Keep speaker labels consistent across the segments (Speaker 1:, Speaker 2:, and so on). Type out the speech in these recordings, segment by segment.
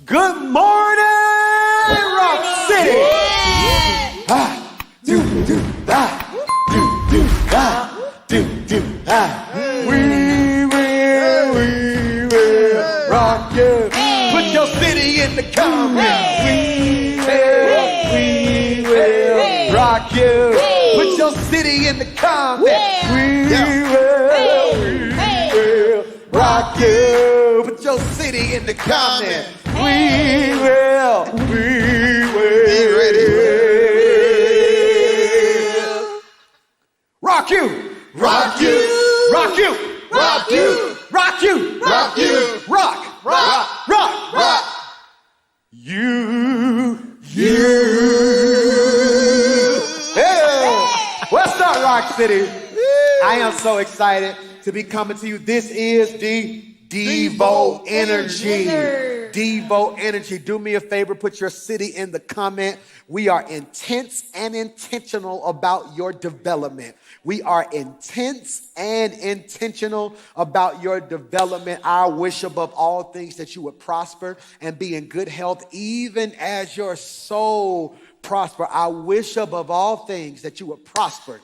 Speaker 1: Good morning, Rock City. Ah, do, do, ah, do, do, ah, do, do, ah. We will rock you. Put your city in the comments. We will rock you. Put your city in the comments. We will rock you. Put your city in the comments. We will. Be ready. Rock you. Rock you. Rock you. Rock you. Rock you. Rock you. Rock. Rock. Rock. Rock. You. Hey. What's up, Rock City? I am so excited to be coming to you. This is the Devo Energy. Devo Energy. Do me a favor, put your city in the comment. We are intense and intentional about your development. We are intense and intentional about your development. I wish above all things that you would prosper and be in good health, even as your soul prosper. I wish above all things that you would prosper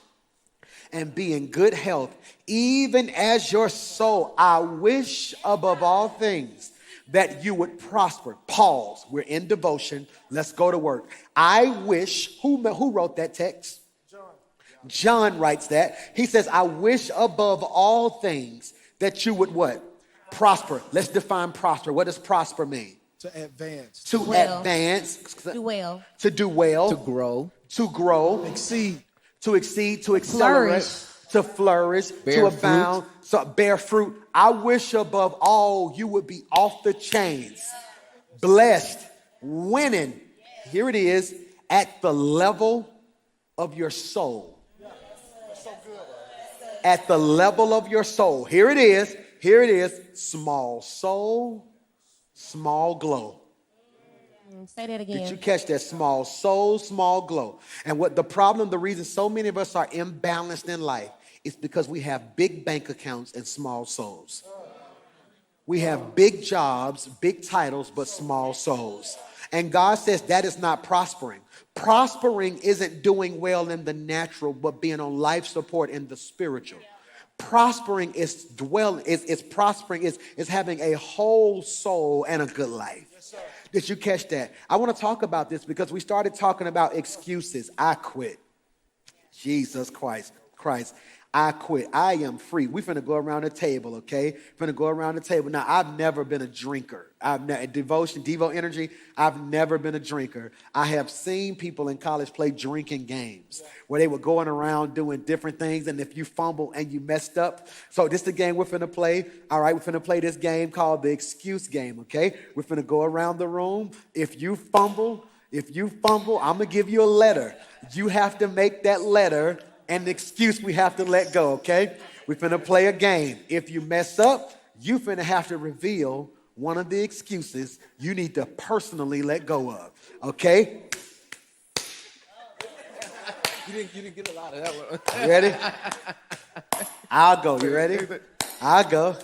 Speaker 1: and be in good health, even as your soul. I wish above all things that you would prosper. Pause. We're in devotion. Let's go to work. I wish, who wrote that text? John writes that. He says, I wish above all things that you would what? Prosper. Let's define prosper. What does prosper mean?
Speaker 2: To advance.
Speaker 1: To advance.
Speaker 3: Do well.
Speaker 1: To do well.
Speaker 4: To grow.
Speaker 1: To grow.
Speaker 2: Exceed.
Speaker 1: To exceed. To accelerate. To flourish. To abound. So bear fruit. I wish above all you would be off the chains. Blessed. Winning. Here it is. At the level of your soul. At the level of your soul. Here it is. Here it is. Small soul, small glow.
Speaker 3: Say that again.
Speaker 1: Did you catch that? Small soul, small glow. And what the reason so many of us are imbalanced in life is because we have big bank accounts and small souls. We have big jobs, big titles, but small souls. And God says that is not prospering. Prospering isn't doing well in the natural, but being on life support in the spiritual. Prospering is prospering is having a whole soul and a good life. Did you catch that? I want to talk about this because we started talking about excuses. I quit. Jesus Christ. I quit. I am free. We're finna go around the table, okay? Finna go around the table. Now, I've never been a drinker. Devo Energy, I've never been a drinker. I have seen people in college play drinking games where they were going around doing different things, and if you fumble and you messed up. So this is the game we're finna play. All right, we're finna play this game called the excuse game, okay? We're finna go around the room. If you fumble, I'm gonna give you a letter. You have to make that letter and the excuse we have to let go, okay? We're finna play a game. If you mess up, you finna have to reveal one of the excuses you need to personally let go of, okay?
Speaker 4: You didn't get a lot of that one.
Speaker 1: You ready? I'll go. You ready? I'll go.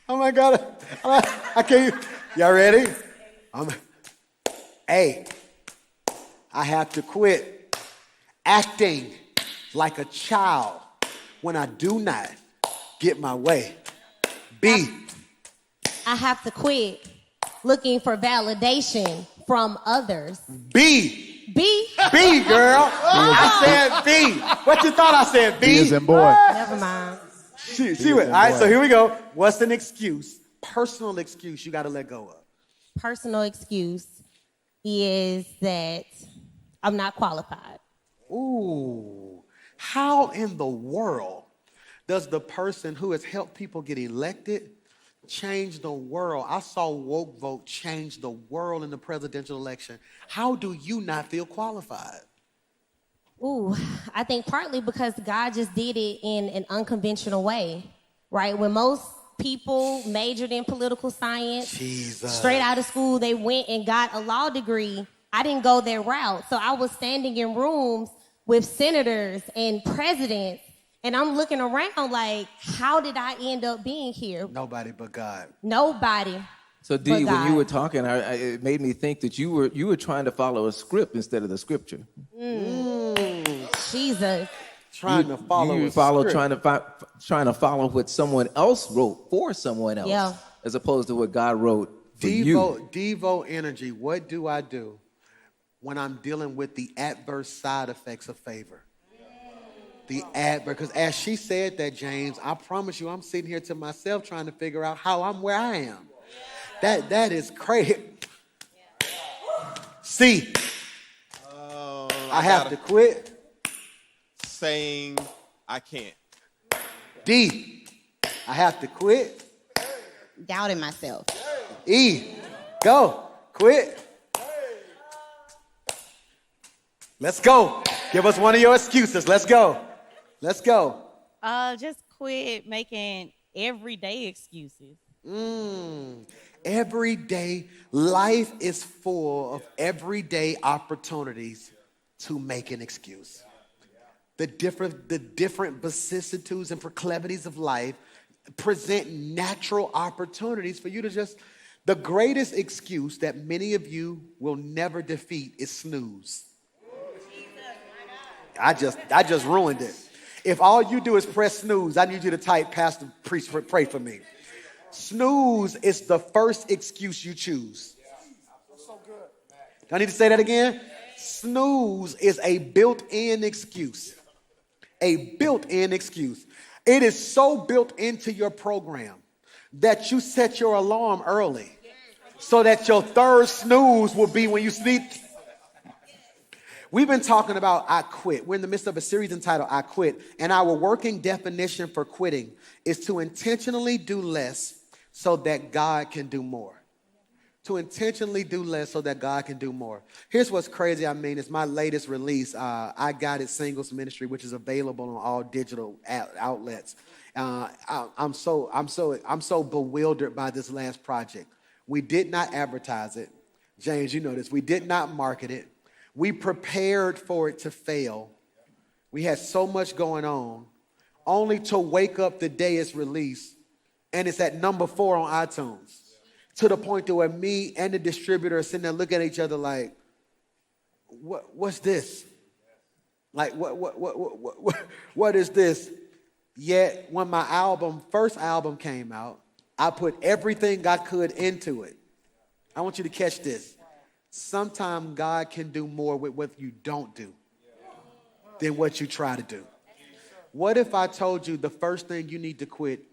Speaker 1: Oh my God. I can't. Y'all ready? I have to quit acting like a child when I do not get my way. B.
Speaker 3: I have to quit looking for validation from others.
Speaker 1: B.
Speaker 3: B?
Speaker 1: B, girl. I said B. What you thought I said? B?
Speaker 2: B as in boy.
Speaker 3: Never mind.
Speaker 1: She went. All right, so here we go. What's an excuse? Personal excuse you got to let go of.
Speaker 3: Personal excuse is that I'm not qualified.
Speaker 1: Ooh. How in the world does the person who has helped people get elected change the world? I saw woke vote change the world in the presidential election. How do you not feel qualified?
Speaker 3: Ooh, I think partly because God just did it in an unconventional way, right? When most people majored in political science, straight out of school, they went and got a law degree. I didn't go their route. So I was standing in rooms with senators and presidents And I'm looking around like, how did I end up being here?
Speaker 1: Nobody but God.
Speaker 3: Nobody.
Speaker 2: So
Speaker 3: but
Speaker 2: D, when you
Speaker 3: God.
Speaker 2: were talking, it made me think that you were trying to follow a script instead of the scripture.
Speaker 3: Jesus.
Speaker 1: Trying to follow
Speaker 2: you
Speaker 1: a
Speaker 2: follow
Speaker 1: script.
Speaker 2: trying to follow what someone else wrote for someone else,
Speaker 3: Yeah.
Speaker 2: as opposed to what God wrote for you.
Speaker 1: Devo energy. What do I do when I'm dealing with the adverse side effects of favor? The adverse, because as she said that, James, I promise you, I'm sitting here to myself trying to figure out how I'm where I am. That is crazy. C. I have to quit.
Speaker 5: Saying I can't.
Speaker 1: D. I have to quit.
Speaker 6: Doubting myself.
Speaker 1: E. Go. Quit. Let's go. Give us one of your excuses. Let's go. Let's go.
Speaker 7: Just quit making everyday excuses.
Speaker 1: Every day, life is full of everyday opportunities to make an excuse. The different vicissitudes and proclivities of life present natural opportunities for you to just. The greatest excuse that many of you will never defeat is snooze. I just ruined it. If all you do is press snooze, I need you to type, Pastor, pray for me. Snooze is the first excuse you choose. Do I need to say that again? Snooze is a built-in excuse. A built-in excuse. It is so built into your program that you set your alarm early so that your third snooze will be when you sleep. We've been talking about I quit. We're in the midst of a series entitled I Quit. And our working definition for quitting is to intentionally do less so that God can do more. To intentionally do less so that God can do more. Here's what's crazy. It's my latest release. I Got It Singles Ministry, which is available on all digital outlets. I'm so bewildered by this last project. We did not advertise it. James, you know this. We did not market it. We prepared for it to fail. We had so much going on, only to wake up the day it's released, and it's at number 4 on iTunes. To the point to where me and the distributor are sitting there looking at each other like, what's this? Like, what is this? Yet, when my first album came out, I put everything I could into it. I want you to catch this. Sometimes God can do more with what you don't do than what you try to do. What if I told you the first thing you need to quit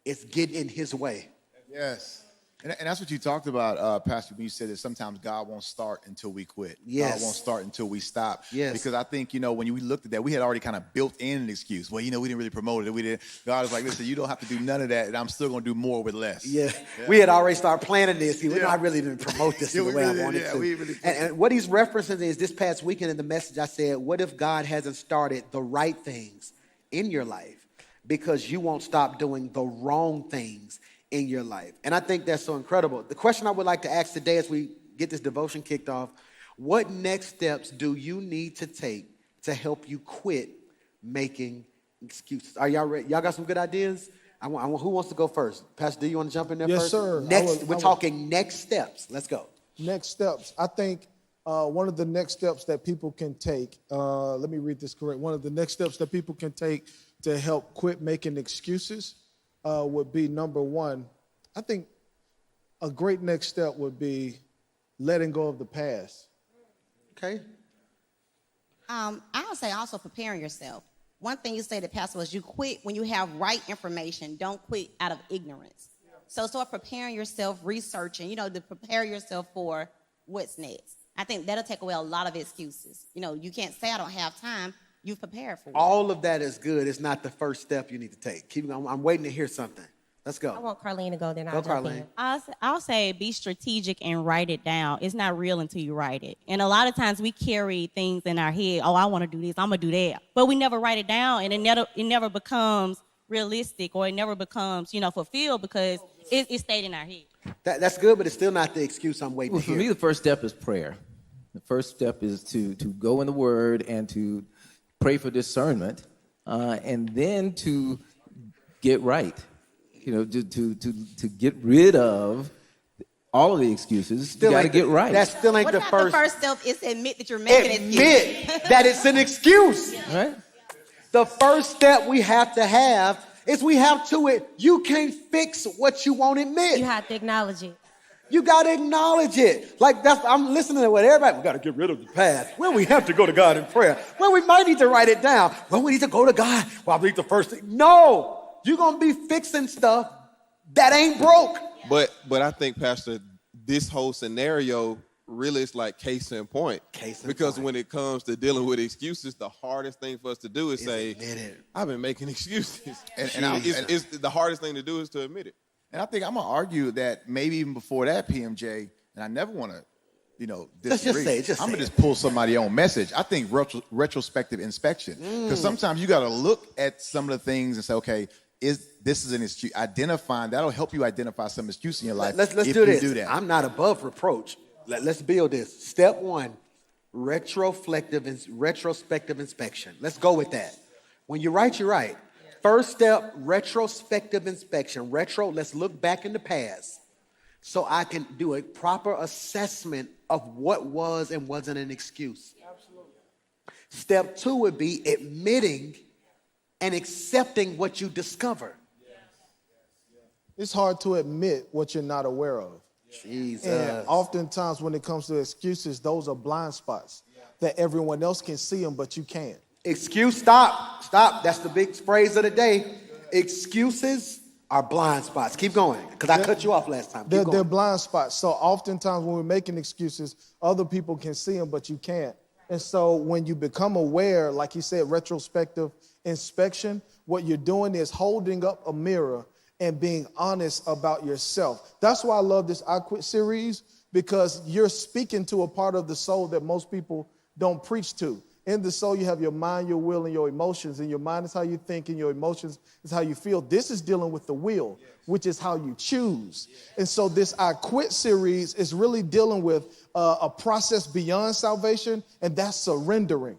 Speaker 1: is get in his way?
Speaker 8: Yes. And that's what you talked about, Pastor, when you said that sometimes God won't start until we quit.
Speaker 1: Yes.
Speaker 8: God won't start until we stop.
Speaker 1: Yes.
Speaker 8: Because I think, when we looked at that, we had already kind of built in an excuse. Well, we didn't really promote it. We didn't. God was like, listen, you don't have to do none of that, and I'm still going to do more with less.
Speaker 1: Yeah. We had already started planning this. I really didn't promote this the way I wanted to.
Speaker 8: Really
Speaker 1: and what he's referencing is this past weekend in the message I said, what if God hasn't started the right things in your life because you won't stop doing the wrong things in your life? And I think that's so incredible. The question I would like to ask today as we get this devotion kicked off, what next steps do you need to take to help you quit making excuses? Are y'all ready? Y'all got some good ideas? I want, who wants to go first? Pastor, do you want to jump in there
Speaker 9: Yes,
Speaker 1: first?
Speaker 9: sir.
Speaker 1: We're talking next steps. Let's go.
Speaker 9: Next steps. I think one of the next steps that people can take, let me read this correct. One of the next steps that people can take to help quit making excuses would be, number one, I think a great next step would be letting go of the past.
Speaker 1: Okay.
Speaker 6: I would say also preparing yourself. One thing you stated, Pastor, was you quit when you have right information. Don't quit out of ignorance. So start preparing yourself, researching, to prepare yourself for what's next. I think that'll take away a lot of excuses. You can't say I don't have time. You've prepared for it.
Speaker 1: All of that is good. It's not the first step you need to take. Keep going. I'm waiting to hear something. Let's go.
Speaker 3: I want Carlene to go, then I'll
Speaker 1: Go,
Speaker 3: jump
Speaker 1: Carlene.
Speaker 3: in.
Speaker 7: I'll say be strategic and write it down. It's not real until you write it. And a lot of times we carry things in our head. Oh, I want to do this. I'm going to do that. But we never write it down, and it never becomes realistic, or it never becomes, fulfilled because it stayed in our head.
Speaker 1: That's good, but it's still not the excuse I'm waiting
Speaker 2: Well,
Speaker 1: to
Speaker 2: for
Speaker 1: hear.
Speaker 2: me, the first step is prayer. The first step is to go in the Word and to pray for discernment and then to get right. You know, to get rid of all of the excuses. You got to get right.
Speaker 1: That still ain't
Speaker 6: What
Speaker 1: the
Speaker 6: about
Speaker 1: first.
Speaker 6: the first step is admit that you're making an excuse?
Speaker 1: Admit that it's an excuse.
Speaker 2: Right?
Speaker 1: The first step we have to have is we have to it. You can't fix what you won't admit.
Speaker 3: You have to acknowledge it.
Speaker 1: You got to acknowledge it. Like I'm listening to what everybody, we got to get rid of the past. Well, we have to go to God in prayer. Well, we might need to write it down. Well, we need to go to God. Well, I believe the first thing. No, you're going to be fixing stuff that ain't broke.
Speaker 5: But I think, Pastor, this whole scenario really is like case in point. Because when it comes to dealing with excuses, the hardest thing for us to do is say, I've been making excuses. And it's the hardest thing to do is to admit it.
Speaker 8: And I think I'm going to argue that maybe even before that, PMJ, and I never want to, disagree. I'm going to just pull somebody's own message. I think retrospective inspection. Because sometimes you got to look at some of the things and say, okay, this is an excuse. That'll help you identify some excuse in your life.
Speaker 1: Let's do this. I'm not above reproach. Let's build this. Step 1, retrospective inspection. Let's go with that. When you're right, you're right. First step, retrospective inspection. Let's look back in the past so I can do a proper assessment of what was and wasn't an excuse. Absolutely. Step 2 would be admitting and accepting what you discover.
Speaker 9: It's hard to admit what you're not aware of.
Speaker 1: Jesus.
Speaker 9: And oftentimes when it comes to excuses, those are blind spots that everyone else can see them, but you can't.
Speaker 1: Stop. That's the big phrase of the day. Excuses are blind spots. Keep going, because I cut you off last time.
Speaker 9: They're blind spots. So oftentimes when we're making excuses, other people can see them, but you can't. And so when you become aware, like you said, retrospective inspection, what you're doing is holding up a mirror and being honest about yourself. That's why I love this I Quit series, because you're speaking to a part of the soul that most people don't preach to. In the soul, you have your mind, your will, and your emotions. And your mind is how you think, and your emotions is how you feel. This is dealing with the will, which is how you choose. And so this I Quit series is really dealing with a process beyond salvation, and that's surrendering.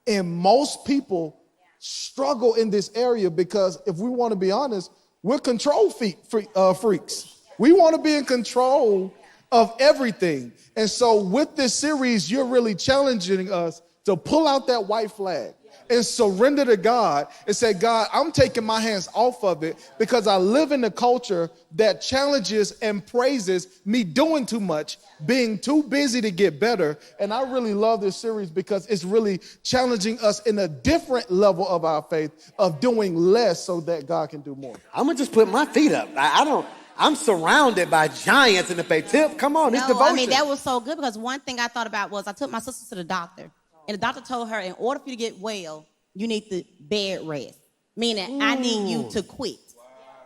Speaker 9: And most people struggle in this area because, if we want to be honest, we're control freaks. We want to be in control of everything. And so with this series, you're really challenging us to pull out that white flag and surrender to God and say, God, I'm taking my hands off of it because I live in a culture that challenges and praises me doing too much, being too busy to get better. And I really love this series because it's really challenging us in a different level of our faith of doing less so that God can do more.
Speaker 1: I'm going to just put my feet up. I'm surrounded by giants in the faith. Tip, come on, it's devotion.
Speaker 6: I mean, that was so good because one thing I thought about was I took my sister to the doctor. And the doctor told her, in order for you to get well, you need to bed rest. Meaning, I need you to quit. Wow.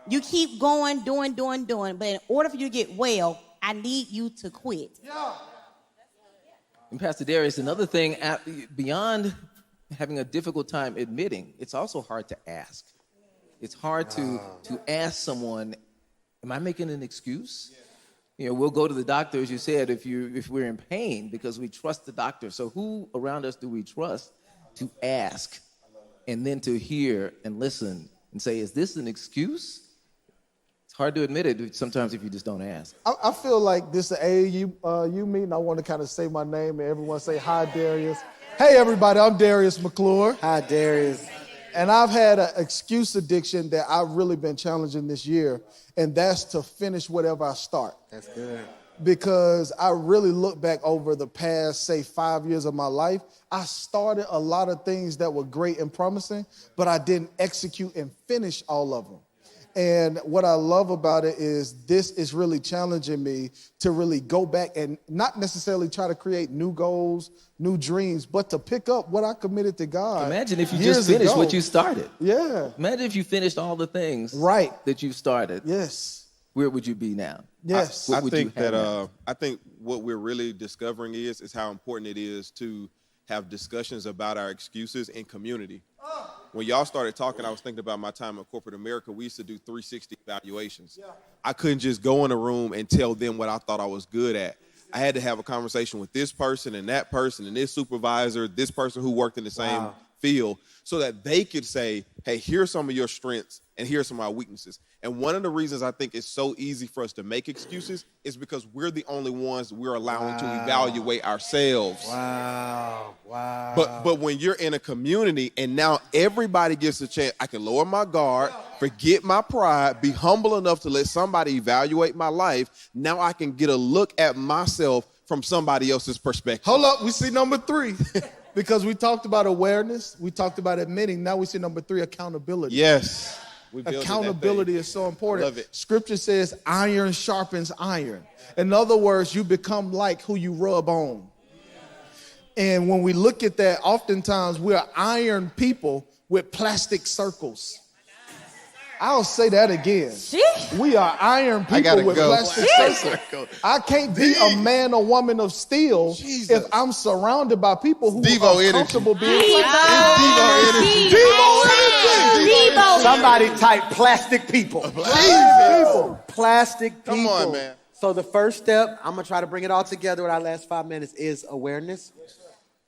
Speaker 6: You keep going, doing. But in order for you to get well, I need you to quit. Yeah.
Speaker 2: And Pastor Darius, another thing, beyond having a difficult time admitting, it's also hard to ask. It's hard to ask someone, am I making an excuse? We'll go to the doctor, as you said, if we're in pain, because we trust the doctor. So who around us do we trust to ask and then to hear and listen and say, is this an excuse? It's hard to admit it sometimes if you just don't ask.
Speaker 9: I feel like this is an AAU meeting. I want to kind of say my name and everyone say, hi, Darius. Hey, everybody, I'm Darius McClure.
Speaker 1: Hi, Darius.
Speaker 9: And I've had an excuse addiction that I've really been challenging this year, and that's to finish whatever I start.
Speaker 1: That's good.
Speaker 9: Because I really look back over the past, say, 5 years of my life. I started a lot of things that were great and promising, but I didn't execute and finish all of them. And what I love about it is this is really challenging me to really go back and not necessarily try to create new goals, new dreams, but to pick up what I committed to God.
Speaker 2: Imagine if you just finished what you started.
Speaker 9: Yeah.
Speaker 2: Imagine if you finished all the things that you started.
Speaker 9: Yes.
Speaker 2: Where would you be now?
Speaker 9: Yes.
Speaker 5: I think that I think what we're really discovering is how important it is to have discussions about our excuses in community. When y'all started talking, I was thinking about my time in corporate America. We used to do 360 evaluations. Yeah. I couldn't just go in a room and tell them what I thought I was good at. I had to have a conversation with this person and that person and this supervisor, this person who worked in the same feel so that they could say, hey, here's some of your strengths and here's some of our weaknesses. And one of the reasons I think it's so easy for us to make excuses is because we're the only ones we're allowing to evaluate ourselves.
Speaker 1: Wow.
Speaker 5: But when you're in a community and now everybody gets a chance, I can lower my guard, forget my pride, be humble enough to let somebody evaluate my life. Now I can get a look at myself from somebody else's perspective.
Speaker 9: Hold up, we see number 3. Because we talked about awareness, we talked about admitting. Now we see number 3, accountability.
Speaker 5: Yes.
Speaker 9: Accountability is so important.
Speaker 5: Love it.
Speaker 9: Scripture says iron sharpens iron. In other words, you become like who you rub on. And when we look at that, oftentimes we're iron people with plastic circles. I'll say that again. We are iron people with plastic circles. I can't be a man or woman of steel if I'm surrounded by people who are comfortable being
Speaker 1: Devo energy. Somebody type plastic people. Plastic people.
Speaker 5: Come on, man.
Speaker 1: So the first step, I'm going to try to bring it all together with our last 5 minutes, is awareness.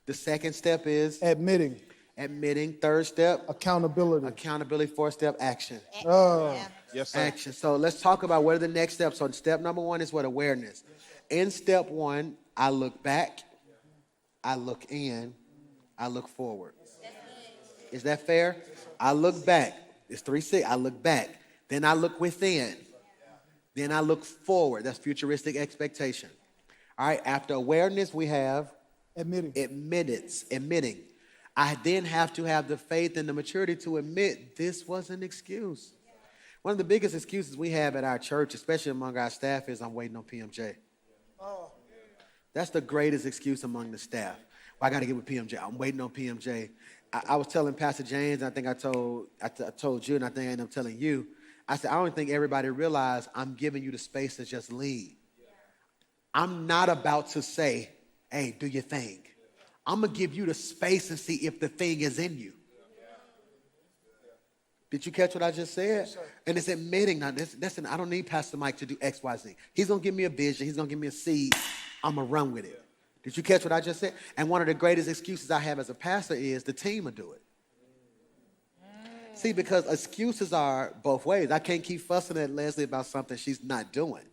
Speaker 1: The second step is
Speaker 9: admitting.
Speaker 1: Third step,
Speaker 9: accountability.
Speaker 1: Fourth step, action.
Speaker 5: Yes, sir.
Speaker 1: Action. So let's talk about what are the next steps. So step number 1 is what? Awareness. In step 1, I look back, I look in, I look forward. Is that fair? I look back. It's 3-6. I look back. Then I look within. Then I look forward. That's futuristic expectation. All right. After awareness, we have admitting. I then have to have the faith and the maturity to admit this was an excuse. One of the biggest excuses we have at our church, especially among our staff, is I'm waiting on PMJ. That's the greatest excuse among the staff. Well, I got to get with PMJ. I'm waiting on PMJ. I was telling Pastor James, I think I told you, and I think I end up telling you, I said, I don't think everybody realized I'm giving you the space to just lead. I'm not about to say, hey, do your thing. I'm going to give you the space and see if the thing is in you. Did you catch what I just said? Yes, and it's admitting, now, listen, I don't need Pastor Mike to do X, Y, Z. He's going to give me a vision. He's going to give me a seed. I'm going to run with it. Did you catch what I just said? And one of the greatest excuses I have as a pastor is the team will do it. See, because excuses are both ways. I can't keep fussing at Leslie about something she's not doing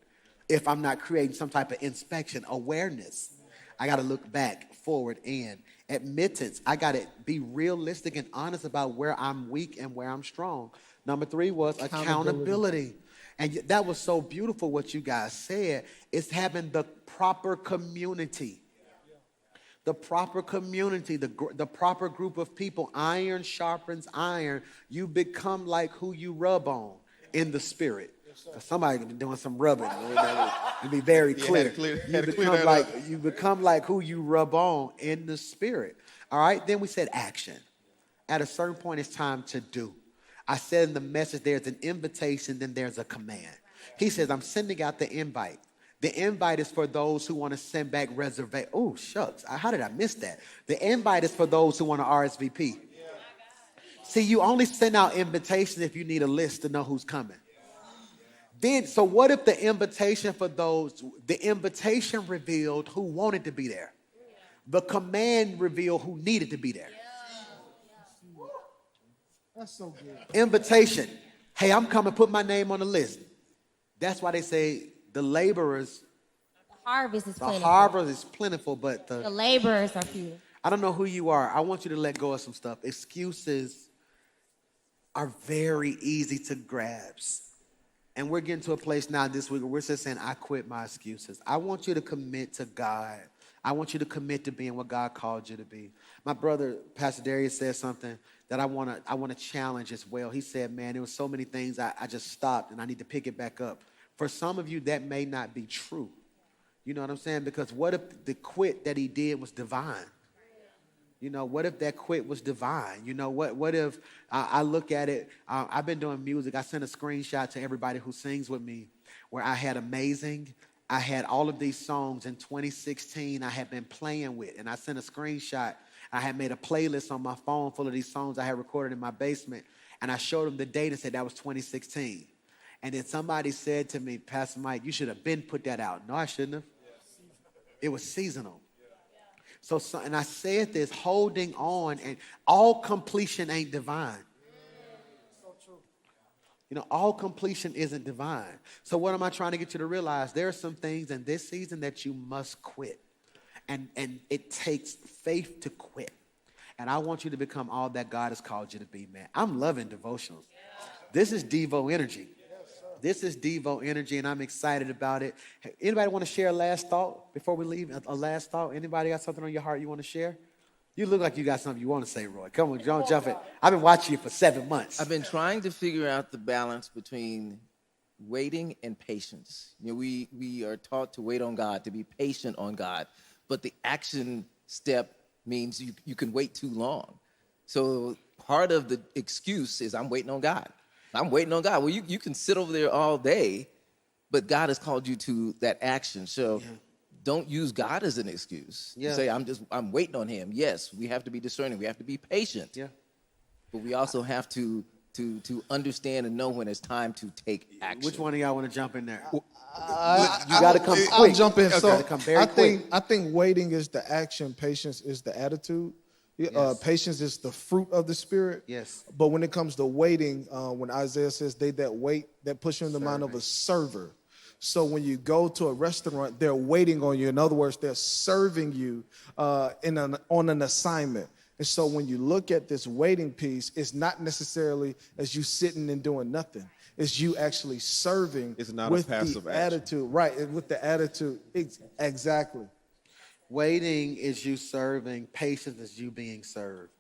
Speaker 1: if I'm not creating some type of inspection, awareness. I got to look back, forward, in. Admittance. I got to be realistic and honest about where I'm weak and where I'm strong. Number 3 was accountability. And that was so beautiful what you guys said. It's having the proper community. The proper community, the proper group of people. Iron sharpens iron. You become like who you rub on in the spirit. Somebody doing some rubbing. To be very clear. You become like who you rub on in the spirit. All right. Then we said action. At a certain point, it's time to do. I said in the message, there's an invitation, then there's a command. He says, I'm sending out the invite. The invite is for those who want to send back reservation. Oh, shucks. How did I miss that? The invite is for those who want to RSVP. See, you only send out invitations if you need a list to know who's coming. Then, so what if the invitation revealed who wanted to be there? The command revealed who needed to be there.
Speaker 9: That's so good.
Speaker 1: Invitation. Hey, I'm coming, put my name on the list. That's why they say the laborers.
Speaker 3: The harvest is plentiful.
Speaker 1: The harvest is plentiful, but
Speaker 3: the laborers are few.
Speaker 1: I don't know who you are. I want you to let go of some stuff. Excuses are very easy to grasp. And we're getting to a place now this week where we're just saying, I quit my excuses. I want you to commit to God. I want you to commit to being what God called you to be. My brother, Pastor Darius, said something that I want to challenge as well. He said, man, there were so many things I just stopped and I need to pick it back up. For some of you, that may not be true. You know what I'm saying? Because what if the quit that he did was divine? You know, what if that quit was divine? You know, what if I look at it, I've been doing music. I sent a screenshot to everybody who sings with me where I had Amazing. I had all of these songs in 2016 I had been playing with. And I sent a screenshot. I had made a playlist on my phone full of these songs I had recorded in my basement. And I showed them the date and said that was 2016. And then somebody said to me, Pastor Mike, you should have been put that out. No, I shouldn't have. It was seasonal. And I said this, holding on, and all completion ain't divine. You know, all completion isn't divine. So what am I trying to get you to realize? There are some things in this season that you must quit. And it takes faith to quit. And I want you to become all that God has called you to be, man. I'm loving devotionals. This is Devo energy. This is Devo energy, and I'm excited about it. Anybody want to share a last thought before we leave? A last thought? Anybody got something on your heart you want to share? You look like you got something you want to say, Roy. Come on, don't jump in. I've been watching you for 7 months.
Speaker 2: I've been trying to figure out the balance between waiting and patience. You know, we are taught to wait on God, to be patient on God, but the action step means you can wait too long. So part of the excuse is I'm waiting on God. I'm waiting on God. Well, you can sit over there all day, but God has called you to that action. So don't use God as an excuse. Yeah. Say, I'm waiting on him. Yes, we have to be discerning. We have to be patient. Yeah. But we also have to understand and know when it's time to take action.
Speaker 1: Which one of y'all want to jump in there? You got to come quick.
Speaker 9: I'll jump in.
Speaker 1: Okay.
Speaker 9: So
Speaker 1: Come very quick.
Speaker 9: I think waiting is the action, patience is the attitude. Yes. Patience is the fruit of the Spirit.
Speaker 1: Yes.
Speaker 9: But when it comes to waiting, when Isaiah says they that wait, that puts you in the mind of a server. So when you go to a restaurant, they're waiting on you. In other words, they're serving you on an assignment. And so when you look at this waiting piece, it's not necessarily as you sitting and doing nothing. It's you actually serving.
Speaker 5: It's not
Speaker 9: with
Speaker 5: a passive
Speaker 9: the
Speaker 5: action.
Speaker 9: attitude. Right, with the attitude. Exactly.
Speaker 1: Waiting is you serving. Patience is you being served.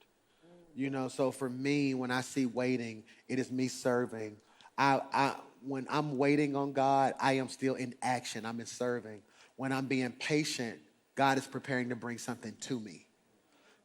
Speaker 1: You know, so for me, when I see waiting, it is me serving. When I'm waiting on God, I am still in action. I'm in serving. When I'm being patient, God is preparing to bring something to me.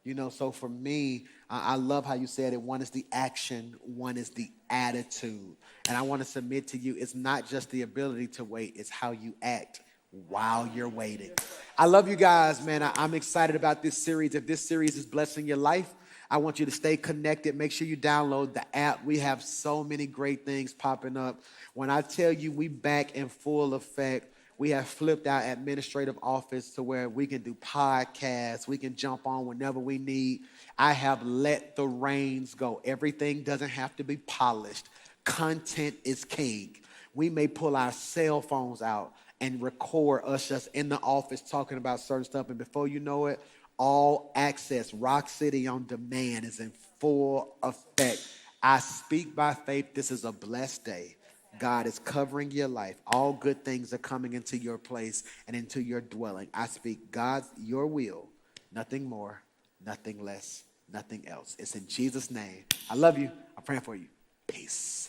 Speaker 1: You know, so for me, I love how you said it. One is the action, one is the attitude. And I want to submit to you, it's not just the ability to wait, it's how you act while you're waiting. I love you guys, man. I'm excited about this series. If this series is blessing your life, I want you to stay connected. Make sure you download the app. We have so many great things popping up. When I tell you we back in full effect, we have flipped our administrative office to where we can do podcasts. We can jump on whenever we need. I have let the reins go. Everything doesn't have to be polished. Content is king. We may pull our cell phones out and record us just in the office talking about certain stuff. And before you know it, all access, Rock City on Demand is in full effect. I speak by faith. This is a blessed day. God is covering your life. All good things are coming into your place and into your dwelling. I speak your will, nothing more, nothing less, nothing else. It's in Jesus' name. I love you. I'm praying for you. Peace.